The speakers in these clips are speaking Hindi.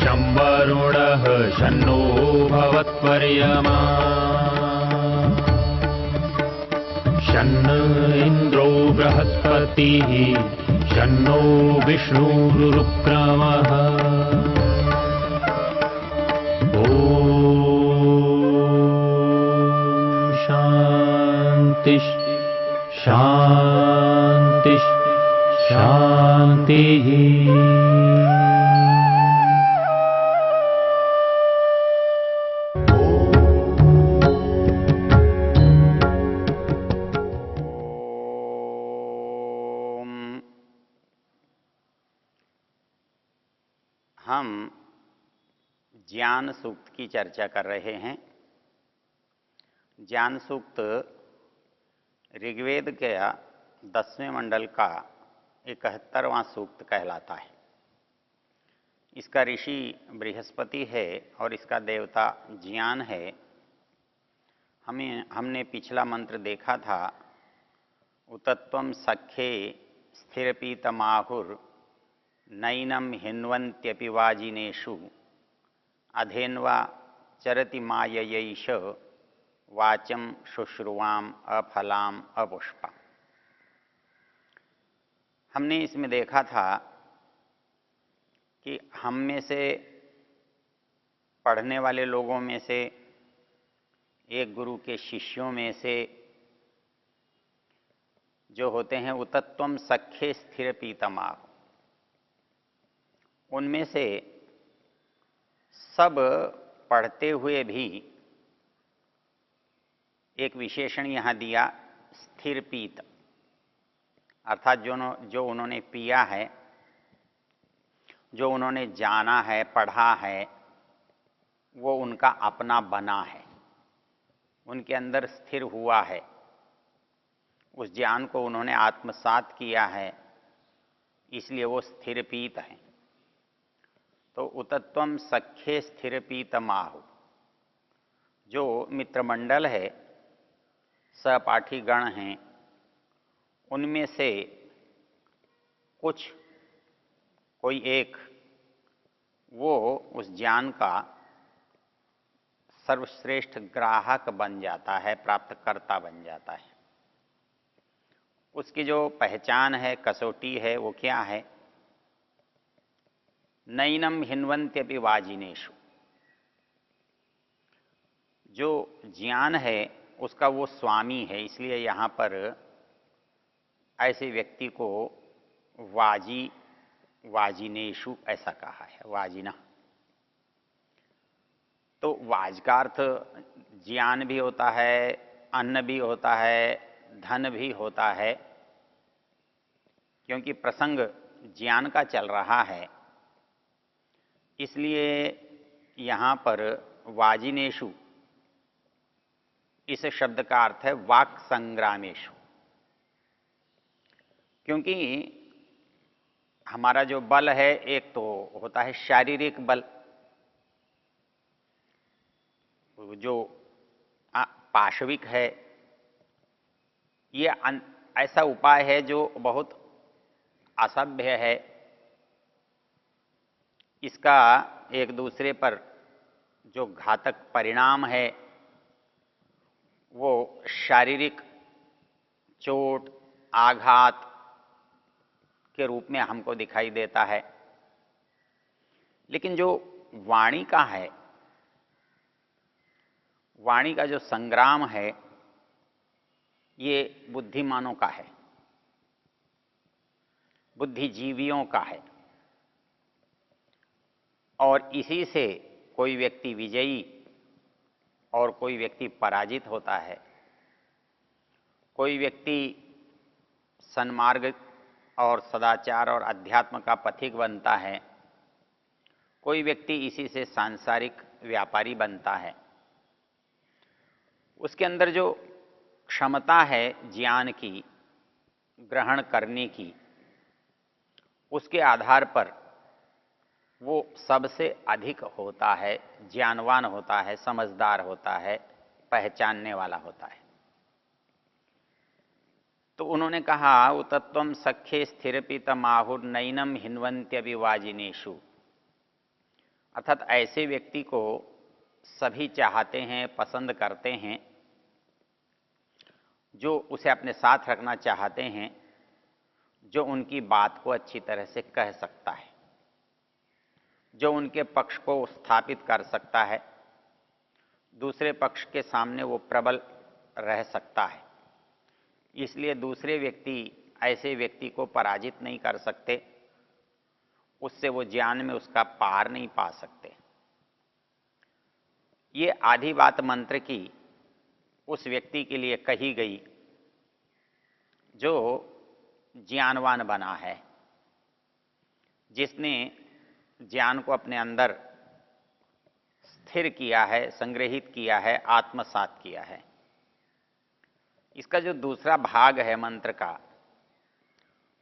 शं वरुणः शन्नो भवत्वर्यमा शन्न इन्द्रो बृहस्पतिः शन्नो विष्णुरुक्रमः ॐ शान्ति शान्ति शान्तिः। हम ज्ञान सूक्त की चर्चा कर रहे हैं। ज्ञान सूक्त ऋग्वेद के 10वें मंडल का 71वां सूक्त कहलाता है। इसका ऋषि बृहस्पति है और इसका देवता ज्ञान है। हमने पिछला मंत्र देखा था, उतत्वं सख्ये स्थिरपीतमाहुर नैनम हिन्वन्त्यपि वाजिनेषु अधेन्वा चरति माययैष वाचं शुश्रुवाम अफलाम अपुष्पा। हमने इसमें देखा था कि हम में से पढ़ने वाले लोगों में से एक गुरु के शिष्यों में से जो होते हैं उतत्वम सख्ये स्थिर पीतमा, उनमें से सब पढ़ते हुए भी एक विशेषण यहाँ दिया, स्थिर पीत, अर्थात जो उन्होंने पिया है, जो उन्होंने जाना है, पढ़ा है, वो उनका अपना बना है, उनके अंदर स्थिर हुआ है, उस ज्ञान को उन्होंने आत्मसात किया है, इसलिए वो स्थिर पीत हैं। तो उतत्वम सख्ये स्थिर पीतमाहु, जो मित्रमंडल है, सहपाठी गण हैं, उनमें से कोई एक वो उस ज्ञान का सर्वश्रेष्ठ ग्राहक बन जाता है, प्राप्तकर्ता बन जाता है। उसकी जो पहचान है, कसौटी है, वो क्या है? नैनम हिन्वन्त्यपि वाजिनेषु, जो ज्ञान है उसका वो स्वामी है, इसलिए यहाँ पर ऐसे व्यक्ति को वाजिनेषु ऐसा कहा है, वाजिना। तो वाज का अर्थ ज्ञान भी होता है, अन्न भी होता है, धन भी होता है। क्योंकि प्रसंग ज्ञान का चल रहा है, इसलिए यहाँ पर वाजिनेषु इस शब्द का अर्थ है वाक् संग्रामेषु। क्योंकि हमारा जो बल है, एक तो होता है शारीरिक बल, जो पाशविक है, ये ऐसा उपाय है जो बहुत असभ्य है। इसका एक दूसरे पर जो घातक परिणाम है वो शारीरिक चोट, आघात के रूप में हमको दिखाई देता है। लेकिन जो वाणी का है, वाणी का जो संग्राम है, ये बुद्धिमानों का है, बुद्धिजीवियों का है। और इसी से कोई व्यक्ति विजयी और कोई व्यक्ति पराजित होता है। कोई व्यक्ति सन्मार्ग और सदाचार और अध्यात्म का पथिक बनता है, कोई व्यक्ति इसी से सांसारिक व्यापारी बनता है। उसके अंदर जो क्षमता है ज्ञान की, ग्रहण करने की, उसके आधार पर वो सबसे अधिक होता है, ज्ञानवान होता है, समझदार होता है, पहचानने वाला होता है। तो उन्होंने कहा उतत्वम सख्ये स्थिरपितमाहुर्नैनम हिन्वन्त्यपि वाजिनेषु अर्थात ऐसे व्यक्ति को सभी चाहते हैं, पसंद करते हैं, जो उसे अपने साथ रखना चाहते हैं, जो उनकी बात को अच्छी तरह से कह सकता है, जो उनके पक्ष को स्थापित कर सकता है, दूसरे पक्ष के सामने वो प्रबल रह सकता है। इसलिए दूसरे व्यक्ति ऐसे व्यक्ति को पराजित नहीं कर सकते, उससे वो ज्ञान में उसका पार नहीं पा सकते। ये आधी बात मंत्र की उस व्यक्ति के लिए कही गई जो ज्ञानवान बना है, जिसने ज्ञान को अपने अंदर स्थिर किया है, संग्रहित किया है, आत्मसात किया है। इसका जो दूसरा भाग है मंत्र का,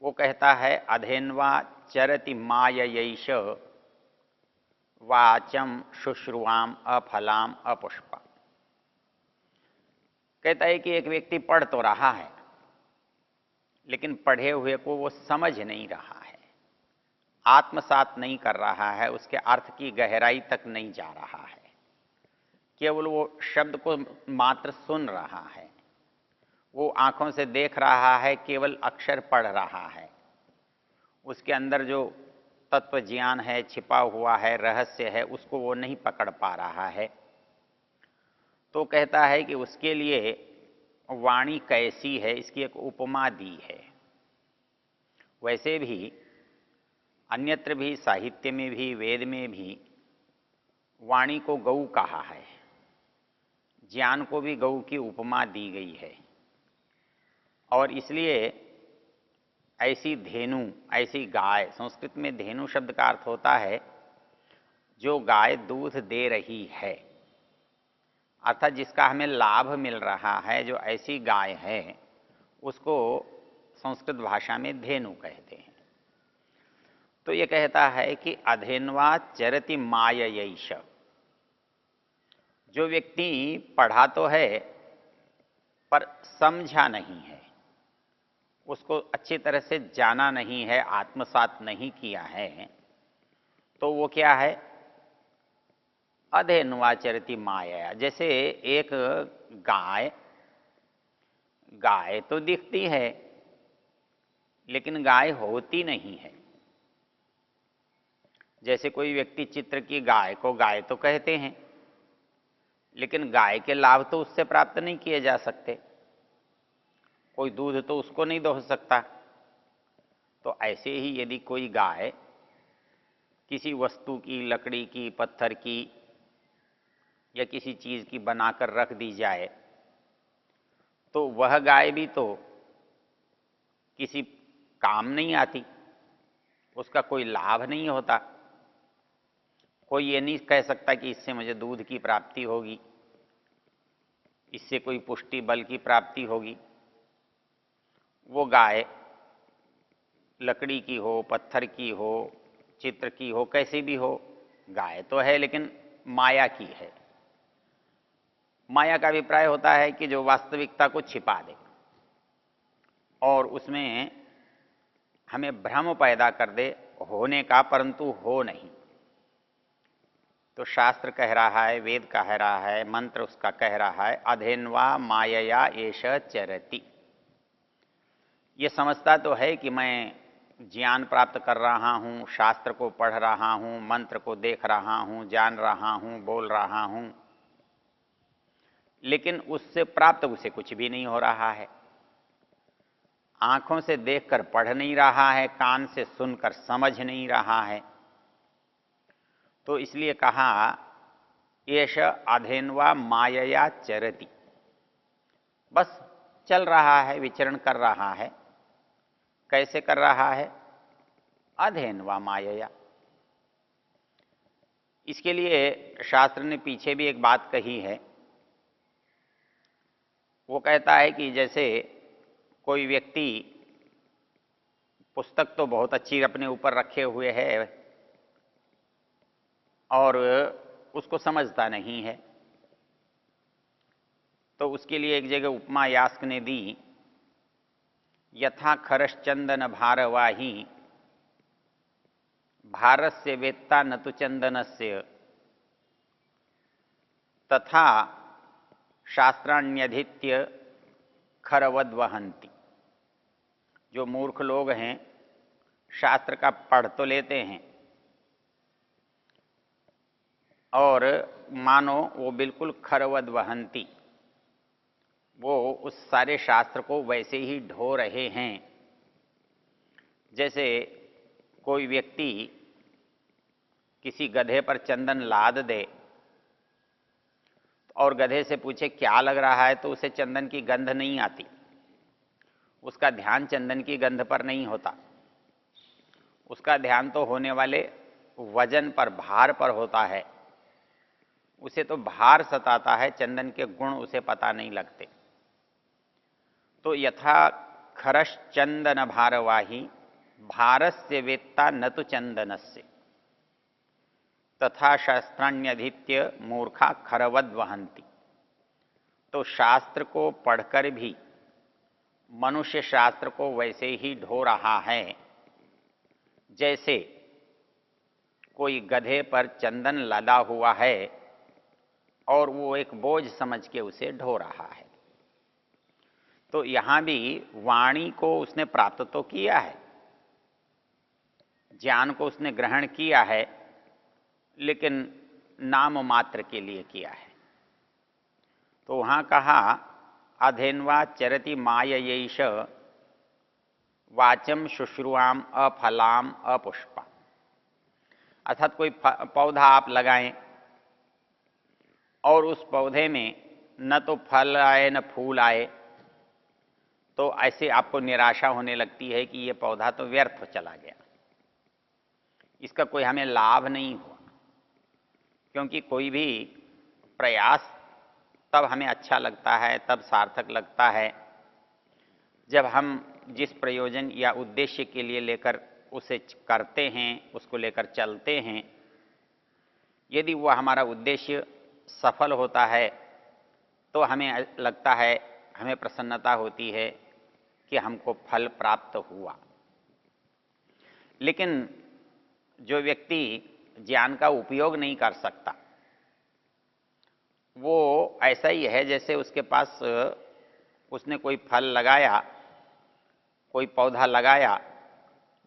वो कहता है अधेन्वा चरति माययैष वाचम शुश्रुवाम अफलाम अपुष्पा। कहता है कि एक व्यक्ति पढ़ तो रहा है, लेकिन पढ़े हुए को वो समझ नहीं रहा है, आत्मसात नहीं कर रहा है, उसके अर्थ की गहराई तक नहीं जा रहा है, केवल वो शब्द को मात्र सुन रहा है, वो आंखों से देख रहा है, केवल अक्षर पढ़ रहा है, उसके अंदर जो तत्व ज्ञान है, छिपा हुआ है, रहस्य है, उसको वो नहीं पकड़ पा रहा है। तो कहता है कि उसके लिए वाणी कैसी है, इसकी एक उपमा दी है। वैसे भी अन्यत्र भी, साहित्य में भी, वेद में भी वाणी को गऊ कहा है, ज्ञान को भी गऊ की उपमा दी गई है। और इसलिए ऐसी धेनु, ऐसी गाय, संस्कृत में धेनु शब्द का अर्थ होता है जो गाय दूध दे रही है, अर्थात जिसका हमें लाभ मिल रहा है, जो ऐसी गाय है, उसको संस्कृत भाषा में धेनु कहते हैं। तो ये कहता है कि अधेन्वा चरति माययैष। जो व्यक्ति पढ़ा तो है पर समझा नहीं है, उसको अच्छी तरह से जाना नहीं है, आत्मसात नहीं किया है, तो वो क्या है? अधेन्वा चरति माया। जैसे एक गाय, गाय तो दिखती है लेकिन गाय होती नहीं है। जैसे कोई व्यक्ति चित्र की गाय को गाय तो कहते हैं, लेकिन गाय के लाभ तो उससे प्राप्त नहीं किए जा सकते, कोई दूध तो उसको नहीं दोह सकता। तो ऐसे ही यदि कोई गाय किसी वस्तु की, लकड़ी की, पत्थर की या किसी चीज की बनाकर रख दी जाए, तो वह गाय भी तो किसी काम नहीं आती, उसका कोई लाभ नहीं होता। कोई ये नहीं कह सकता कि इससे मुझे दूध की प्राप्ति होगी, इससे कोई पुष्टि बल की प्राप्ति होगी। वो गाय लकड़ी की हो, पत्थर की हो, चित्र की हो, कैसी भी हो, गाय तो है लेकिन माया की है। माया का अभिप्राय होता है कि जो वास्तविकता को छिपा दे और उसमें हमें भ्रम पैदा कर दे होने का, परंतु हो नहीं। तो शास्त्र कह रहा है, वेद कह रहा है, मंत्र उसका कह रहा है, अधेन्वा मायया एष चरति। ये समझता तो है कि मैं ज्ञान प्राप्त कर रहा हूँ, शास्त्र को पढ़ रहा हूँ, मंत्र को देख रहा हूँ, जान रहा हूँ, बोल रहा हूँ, लेकिन उससे प्राप्त उसे कुछ भी नहीं हो रहा है। आंखों से देखकर पढ़ नहीं रहा है, कान से सुनकर समझ नहीं रहा है। तो इसलिए कहा एष अधेन्वा मायया चरति, बस चल रहा है, विचरण कर रहा है। कैसे कर रहा है? अधेन्वा मायया। इसके लिए शास्त्र ने पीछे भी एक बात कही है। वो कहता है कि जैसे कोई व्यक्ति पुस्तक तो बहुत अच्छी अपने ऊपर रखे हुए है और उसको समझता नहीं है, तो उसके लिए एक जगह उपमा यास्क ने दी, यथा खरश्चंदन भारवाही भारस्य वेत्ता न तु चंदनस्य तथा शास्त्राण्यधीत्य खरवद वहंती। जो मूर्ख लोग हैं शास्त्र का पढ़ तो लेते हैं और मानो वो बिल्कुल खरवद वहंती, वो उस सारे शास्त्र को वैसे ही ढो रहे हैं जैसे कोई व्यक्ति किसी गधे पर चंदन लाद दे और गधे से पूछे क्या लग रहा है तो उसे चंदन की गंध नहीं आती, उसका ध्यान चंदन की गंध पर नहीं होता, उसका ध्यान तो होने वाले वजन पर, भार पर होता है। उसे तो भार सताता है, चंदन के गुण उसे पता नहीं लगते। तो यथा खरश चंदन भारवाही भारस्य वेत्ता न तो चंदनस्य तथा शास्त्राण्यधीत्य मूर्खा खरवद वहंती। तो शास्त्र को पढ़कर भी मनुष्य शास्त्र को वैसे ही ढो रहा है जैसे कोई गधे पर चंदन लदा हुआ है और वो एक बोझ समझ के उसे ढो रहा है। तो यहां भी वाणी को उसने प्राप्त तो किया है, ज्ञान को उसने ग्रहण किया है, लेकिन नाम मात्र के लिए किया है। तो वहां कहा अधेन्वा चरति माययैष वाचम शुश्रुआम अफलाम अपुष्पा। अर्थात कोई पौधा आप लगाएं और उस पौधे में न तो फल आए न फूल आए, तो ऐसे आपको निराशा होने लगती है कि ये पौधा तो व्यर्थ चला गया, इसका कोई हमें लाभ नहीं हुआ। क्योंकि कोई भी प्रयास तब हमें अच्छा लगता है, तब सार्थक लगता है जब हम जिस प्रयोजन या उद्देश्य के लिए लेकर उसे करते हैं, उसको लेकर चलते हैं, यदि वह हमारा उद्देश्य सफल होता है तो हमें लगता है, हमें प्रसन्नता होती है कि हमको फल प्राप्त हुआ। लेकिन जो व्यक्ति ज्ञान का उपयोग नहीं कर सकता, वो ऐसा ही है जैसे उसके पास उसने कोई फल लगाया, कोई पौधा लगाया,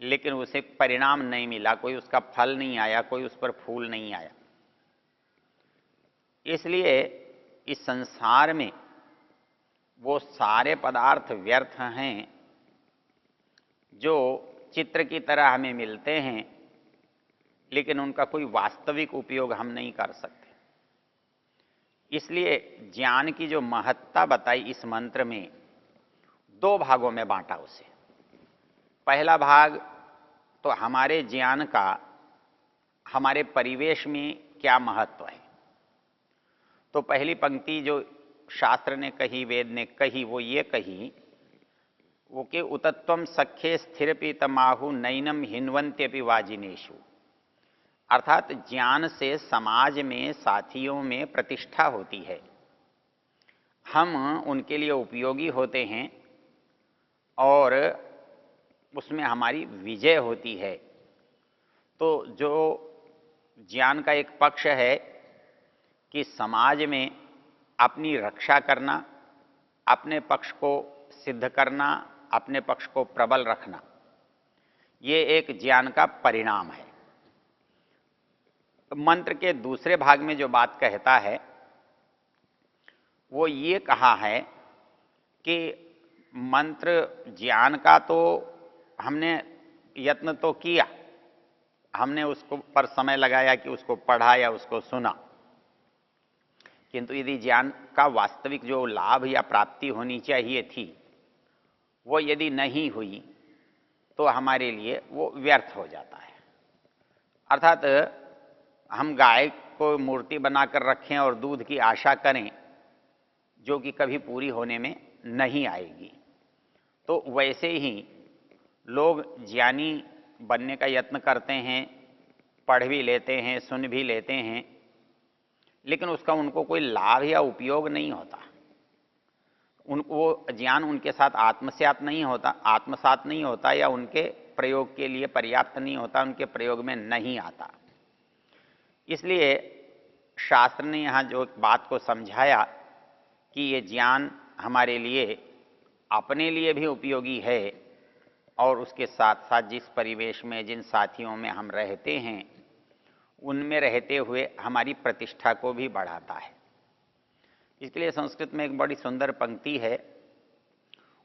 लेकिन उसे परिणाम नहीं मिला, कोई उसका फल नहीं आया, कोई उस पर फूल नहीं आया। इसलिए इस संसार में वो सारे पदार्थ व्यर्थ हैं जो चित्र की तरह हमें मिलते हैं, लेकिन उनका कोई वास्तविक उपयोग हम नहीं कर सकते। इसलिए ज्ञान की जो महत्ता बताई इस मंत्र में, दो भागों में बांटा उसे। पहला भाग तो हमारे ज्ञान का हमारे परिवेश में क्या महत्व है। तो पहली पंक्ति जो शास्त्र ने कही, वेद ने कही, वो ये कही वो कि उतत्वम सख्ये स्थिर पीतमाहु नैनम हिन्वंत्यपि वाजिनेशु। अर्थात ज्ञान से समाज में, साथियों में प्रतिष्ठा होती है, हम उनके लिए उपयोगी होते हैं और उसमें हमारी विजय होती है। तो जो ज्ञान का एक पक्ष है कि समाज में अपनी रक्षा करना, अपने पक्ष को सिद्ध करना, अपने पक्ष को प्रबल रखना, ये एक ज्ञान का परिणाम है। मंत्र के दूसरे भाग में जो बात कहता है वो ये कहा है कि मंत्र ज्ञान का तो हमने यत्न तो किया, हमने उसको पर समय लगाया कि उसको पढ़ा या उसको सुना, किंतु यदि ज्ञान का वास्तविक जो लाभ या प्राप्ति होनी चाहिए थी वो यदि नहीं हुई तो हमारे लिए वो व्यर्थ हो जाता है। अर्थात हम गाय को मूर्ति बनाकर रखें और दूध की आशा करें जो कि कभी पूरी होने में नहीं आएगी, तो वैसे ही लोग ज्ञानी बनने का यत्न करते हैं, पढ़ भी लेते हैं, सुन भी लेते हैं, लेकिन उसका उनको कोई लाभ या उपयोग नहीं होता। वो ज्ञान उनके साथ आत्मसात नहीं होता या उनके प्रयोग के लिए पर्याप्त नहीं होता, उनके प्रयोग में नहीं आता। इसलिए शास्त्र ने यहाँ जो बात को समझाया कि ये ज्ञान हमारे लिए अपने लिए भी उपयोगी है और उसके साथ साथ जिस परिवेश में, जिन साथियों में हम रहते हैं, उनमें रहते हुए हमारी प्रतिष्ठा को भी बढ़ाता है। इसके लिए संस्कृत में एक बड़ी सुंदर पंक्ति है।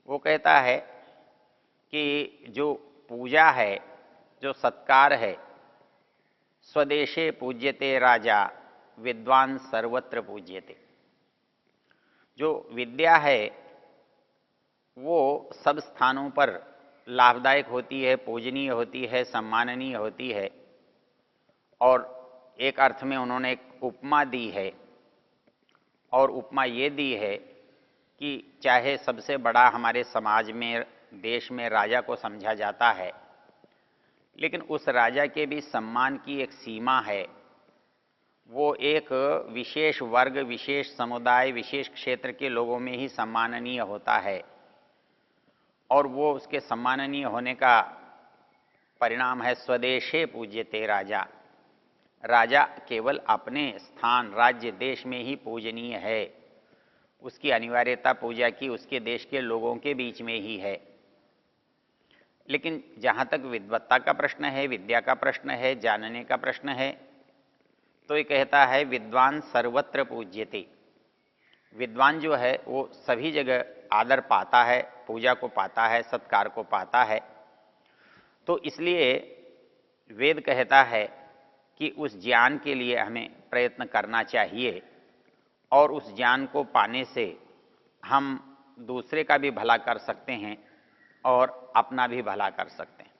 वो कहता है कि जो पूजा है, जो सत्कार है, स्वदेशे पूज्यते राजा विद्वान सर्वत्र पूज्यते। जो विद्या है वो सब स्थानों पर लाभदायक होती है, पूजनीय होती है, सम्माननीय होती है। और एक अर्थ में उन्होंने एक उपमा दी है, और उपमा ये दी है कि चाहे सबसे बड़ा हमारे समाज में, देश में राजा को समझा जाता है, लेकिन उस राजा के भी सम्मान की एक सीमा है। वो एक विशेष वर्ग, विशेष समुदाय, विशेष क्षेत्र के लोगों में ही सम्माननीय होता है, और वो उसके सम्माननीय होने का परिणाम है स्वदेशे पूज्यते राजा। राजा केवल अपने स्थान, राज्य, देश में ही पूजनीय है। उसकी अनिवार्यता पूजा की उसके देश के लोगों के बीच में ही है। लेकिन जहाँ तक विद्वत्ता का प्रश्न है, विद्या का प्रश्न है, जानने का प्रश्न है, तो ये कहता है विद्वान सर्वत्र पूज्यते। विद्वान जो है वो सभी जगह आदर पाता है, पूजा को पाता है, सत्कार को पाता है। तो इसलिए वेद कहता है कि उस ज्ञान के लिए हमें प्रयत्न करना चाहिए, और उस ज्ञान को पाने से हम दूसरे का भी भला कर सकते हैं और अपना भी भला कर सकते हैं।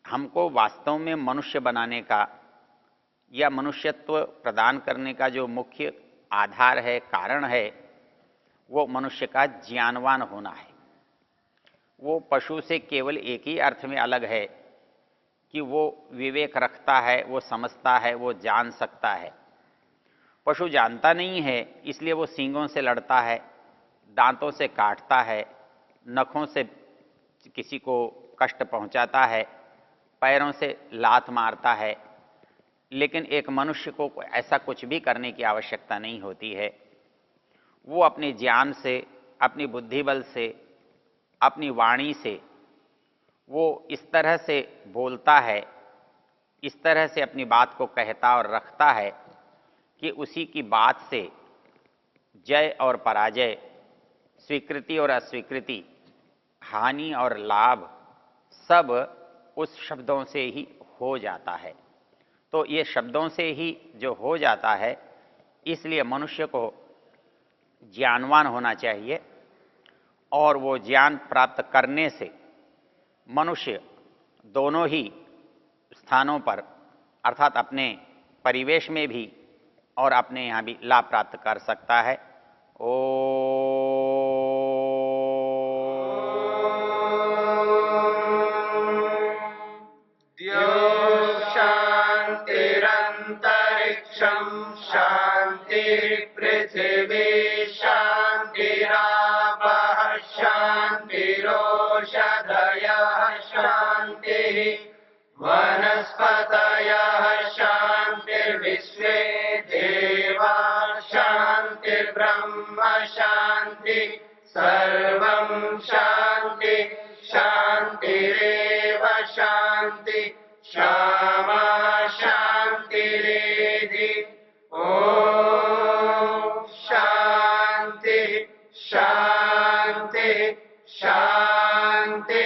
हमको वास्तव में मनुष्य बनाने का या मनुष्यत्व प्रदान करने का जो मुख्य आधार है, कारण है, वो मनुष्य का ज्ञानवान होना है। वो पशु से केवल एक ही अर्थ में अलग है कि वो विवेक रखता है, वो समझता है, वो जान सकता है। पशु जानता नहीं है, इसलिए वो सींगों से लड़ता है, दांतों से काटता है, नखों से किसी को कष्ट पहुंचाता है, पैरों से लात मारता है। लेकिन एक मनुष्य को ऐसा कुछ भी करने की आवश्यकता नहीं होती है। वो अपने ज्ञान से, अपनी बुद्धि बल से, अपनी वाणी से वो इस तरह से बोलता है, इस तरह से अपनी बात को कहता और रखता है कि उसी की बात से जय और पराजय, स्वीकृति और अस्वीकृति, हानि और लाभ सब उस शब्दों से ही हो जाता है। तो ये शब्दों से ही जो हो जाता है, इसलिए मनुष्य को ज्ञानवान होना चाहिए, और वो ज्ञान प्राप्त करने से मनुष्य दोनों ही स्थानों पर, अर्थात अपने परिवेश में भी और अपने यहाँ भी लाभ प्राप्त कर सकता है। शांतिरंतरिक्षं शांतिर्पृथिवी शांतिरापः शांतिरोषधयः शांतिः वनस्पतयः शांतिर्विश्वे देवा शांतिर्ब्रह्म शांति सर्वं शांति शांतिरेव शांति क्षमा शांतिरेधि। ओम शांति शांति शांति।